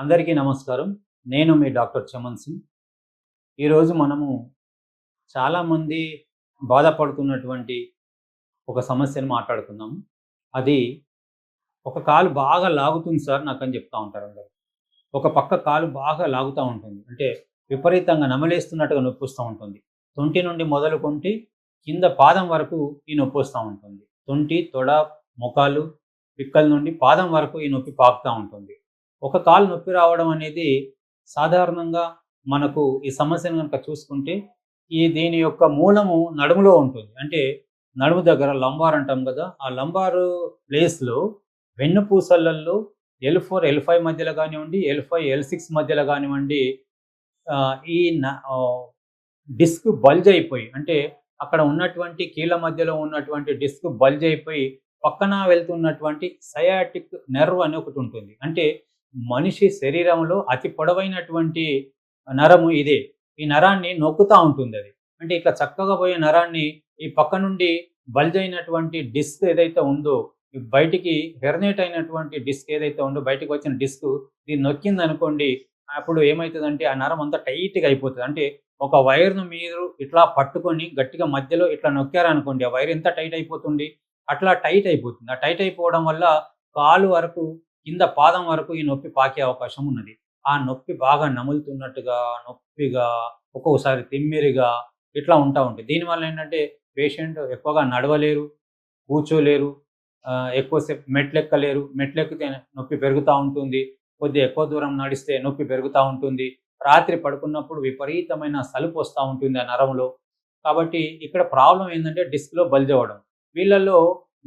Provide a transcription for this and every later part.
అందరికీ నమస్కారం. నేను మీ డాక్టర్ చమన్ సింగ్. ఈరోజు మనము చాలామంది బాధపడుతున్నటువంటి ఒక సమస్యను మాట్లాడుకుందాము. అది ఒక కాలు బాగా లాగుతుంది సార్ నాకని చెప్తా ఉంటారు అందరూ. ఒక పక్క కాలు బాగా లాగుతా ఉంటుంది. అంటే విపరీతంగా నమలేస్తున్నట్టుగా నొప్పొస్తా ఉంటుంది. తొంటి నుండి మొదలుకుంటే కింద పాదం వరకు ఈ నొప్పొస్తా ఉంటుంది. తొంటి, తొడ, మోకాలు, పిక్కల నుండి పాదం వరకు ఈ నొప్పి పాకుతా ఉంటుంది. ఒక కాలు నొప్పి రావడం అనేది సాధారణంగా మనకు ఈ సమస్యను కనుక చూసుకుంటే దీని యొక్క మూలము నడుములో ఉంటుంది. అంటే నడుము దగ్గర లంబార్ అంటాం కదా, ఆ లంబారు ప్లేస్లో వెన్నుపూసలలో L4, L5 మధ్యలో కానివ్వండి, L5, L6 మధ్యలో కానివ్వండి, ఈ డిస్క్ బల్జ్ అయిపోయి, అంటే అక్కడ ఉన్నటువంటి కీళ్ళ మధ్యలో ఉన్నటువంటి డిస్క్ బల్జ్ అయిపోయి పక్కన వెళ్తున్నటువంటి సయాటిక్ నెర్వ్ అని ఒకటి ఉంటుంది. అంటే మనిషి శరీరంలో అతి పొడవైనటువంటి నరము ఇదే. ఈ నరాన్ని నొక్కుతూ ఉంటుంది అది. అంటే ఇట్లా చక్కగా పోయే నరాన్ని ఈ పక్క నుండి బల్జ్ అయినటువంటి డిస్క్ ఏదైతే ఉందో, బయటికి హెర్నేట్ అయినటువంటి డిస్క్ ఏదైతే ఉందో, బయటికి వచ్చిన డిస్క్ దీన్ని నొక్కింది అనుకోండి, అప్పుడు ఏమవుతుందంటే ఆ నరం అంతా టైట్గా అయిపోతుంది. అంటే ఒక వైర్ను మీరు ఇట్లా పట్టుకొని గట్టిగా మధ్యలో ఇట్లా నొక్కారనుకోండి, ఆ వైర్ ఎంత టైట్ అయిపోతుంది, అట్లా టైట్ అయిపోతుంది. ఆ టైట్ అయిపోవడం వల్ల కాలు వరకు, కింద పాదం వరకు ఈ నొప్పి పాకే అవకాశం ఉన్నది. ఆ నొప్పి బాగా నములుతున్నట్టుగా, నొప్పిగా, ఒక్కొక్కసారి తిమ్మిరిగా ఇట్లా ఉంటా ఉంటుంది. దీనివల్ల ఏంటంటే పేషెంట్ ఎక్కువగా నడవలేరు, కూర్చోలేరు, ఎక్కువసేపు మెట్లెక్కలేరు. మెట్లెక్కితే నొప్పి పెరుగుతూ ఉంటుంది. కొద్దిగా ఎక్కువ దూరం నడిస్తే నొప్పి పెరుగుతూ ఉంటుంది. రాత్రి పడుకున్నప్పుడు విపరీతమైన సలుపు వస్తూ ఉంటుంది ఆ నరంలో. కాబట్టి ఇక్కడ ప్రాబ్లం ఏంటంటే డిస్క్లో బల్జ్ అవ్వడం. వీళ్ళల్లో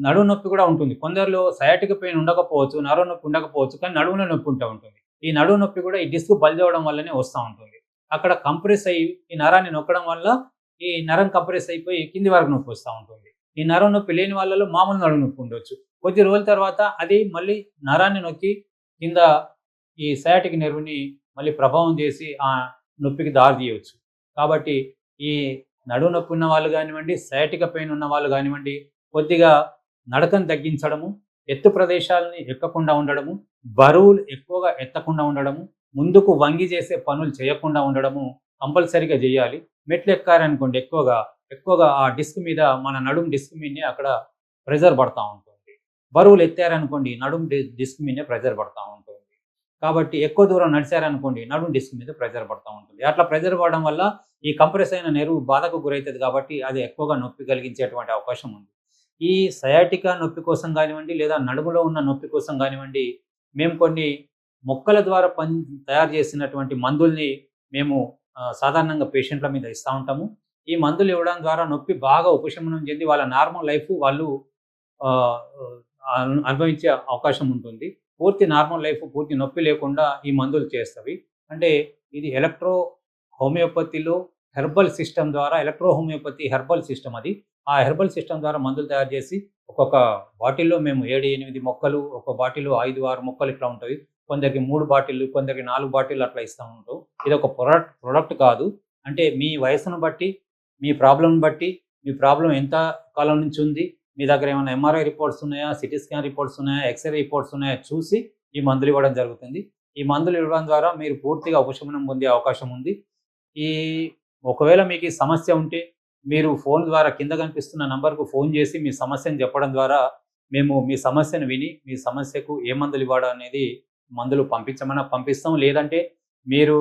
నడుము నొప్పి కూడా ఉంటుంది. కొందరిలో సయాటిక్ పెయిన్ ఉండకపోవచ్చు, నరం నొప్పి ఉండకపోవచ్చు, కానీ నడుములో నొప్పి ఉంటూ ఉంటుంది. ఈ నడుము నొప్పి కూడా ఈ డిస్క్ బల్జ్ అవ్వడం వల్లనే వస్తూ ఉంటుంది. అక్కడ కంప్రెస్ అయ్యి ఈ నరాన్ని నొక్కడం వల్ల ఈ నరం కంప్రెస్ అయిపోయి కింది వరకు నొప్పి వస్తూ ఉంటుంది. ఈ నరం నొప్పి లేని వాళ్ళలో మామూలు నడుము నొప్పి ఉండొచ్చు. కొద్ది రోజుల తర్వాత అది మళ్ళీ నరాన్ని నొక్కి కింద ఈ సయాటిక్ నెర్వ్‌ని మళ్ళీ ప్రభావం చేసి ఆ నొప్పికి దారి తీయవచ్చు. కాబట్టి ఈ నడుము నొప్పి ఉన్న వాళ్ళు కానివ్వండి, సయాటిక పెయిన్ ఉన్న వాళ్ళు కానివ్వండి, కొద్దిగా నడకను తగ్గించడము, ఎత్తు ప్రదేశాలని ఎక్కకుండా ఉండడము, బరువులు ఎక్కువగా ఎత్తకుండా ఉండడము, ముందుకు వంగి చేసే పనులు చేయకుండా ఉండడము కంపల్సరీగా చేయాలి. మెట్లు ఎక్కారనుకోండి, ఎక్కువగా ఆ డిస్క్ మీద, మన నడుము డిస్క్ మీదనే అక్కడ ప్రెజర్ పడతా ఉంటుంది. బరువులు ఎత్తారనుకోండి, నడుము డిస్క్ మీదనే ప్రెజర్ పడతా ఉంటుంది. కాబట్టి ఎక్కువ దూరం నడిచారనుకోండి, నడుము డిస్క్ మీద ప్రెజర్ పడతా ఉంటుంది. అట్లా ప్రెజర్ పడడం వల్ల ఈ కంప్రెస్ అయిన నెరువు బాధకు గురవుతుంది. కాబట్టి అది ఎక్కువగా నొప్పి కలిగించేటువంటి అవకాశం ఉంది. ఈ సయాటికా నొప్పి కోసం కానివ్వండి, లేదా నడుములో ఉన్న నొప్పి కోసం కానివ్వండి, మేము కొన్ని మొక్కల ద్వారా తయారు చేసినటువంటి మందుల్ని మేము సాధారణంగా పేషెంట్ల మీద ఇస్తూ ఉంటాము. ఈ మందులు ఇవ్వడం ద్వారా నొప్పి బాగా ఉపశమనం చెంది వాళ్ళ నార్మల్ లైఫ్ వాళ్ళు అనుభవించే అవకాశం ఉంటుంది. పూర్తి నార్మల్ లైఫ్, పూర్తి నొప్పి లేకుండా ఈ మందులు చేస్తవి. అంటే ఇది హోమియోపతిలో హెర్బల్ సిస్టమ్ ద్వారా, హోమియోపతి హెర్బల్ సిస్టమ్ అది. ఆ హెర్బల్ సిస్టమ్ ద్వారా మందులు తయారు చేసి ఒక్కొక్క బాటిల్‌లో మేము 7, 8 మొక్కలు, ఒక బాటిల్‌లో 5, 6 మొక్కలు ఇట్లా ఉంటవి. కొందరికి 3 బాటిల్‌లు, కొందరికి 4 బాటిల్‌లు అట్లా ఇస్తా ఉంటాం. ఇది ఒక ప్రొడక్ట్ కాదు. అంటే మీ వయసును బట్టి, మీ ప్రాబ్లమ్‌ని బట్టి, మీ ప్రాబ్లమ్ ఎంత కాలం నుంచి ఉంది, మీ దగ్గర ఏమైనా ఎంఆర్ఐ రిపోర్ట్స్ ఉన్నాయా, సిటీ స్కాన్ రిపోర్ట్స్ ఉన్నాయా, ఎక్స్‌రే రిపోర్ట్స్ ఉన్నాయా చూసి ఈ మందులు ఇవ్వడం జరుగుతుంది. ఈ మందులు ఇవ్వడం ద్వారా మీరు పూర్తిగా ఉపశమనం పొందే అవకాశం ఉంది. ఈ ఒకవేళ మీకు ఈ సమస్య ఉంటే మీరు ఫోన్ ద్వారా కింద కనిపిస్తున్న నంబర్‌కు ఫోన్ చేసి మీ సమస్యను చెప్పడం ద్వారా మేము మీ సమస్యను విని, మీ సమస్యకు ఏ మందులు ఇవ్వడం అనేది మందులు పంపిస్తాం. లేదంటే మీరు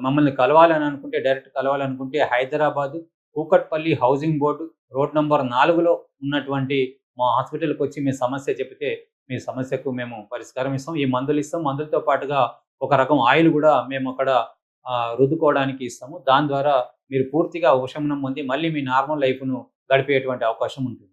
మమ్మల్ని కలవాలని అనుకుంటే, డైరెక్ట్ కలవాలనుకుంటే Hyderabad Kukatpally housing board road number 4లో ఉన్నటువంటి మా హాస్పిటల్‌కి వచ్చి మీ సమస్య చెబితే మీ సమస్యకు మేము పరిష్కారం ఇస్తాం. ఈ మందులు ఇస్తాం. మందులతో పాటుగా ఒక రకం ఆయిల్ కూడా మేము అక్కడ రుద్దుకోవడానికి ఇస్తాము. దాని ద్వారా మీరు పూర్తిగా ఉపశమనం పొంది మళ్ళీ మీ నార్మల్ లైఫ్‌ను గడిపేటువంటి అవకాశం ఉంటుంది.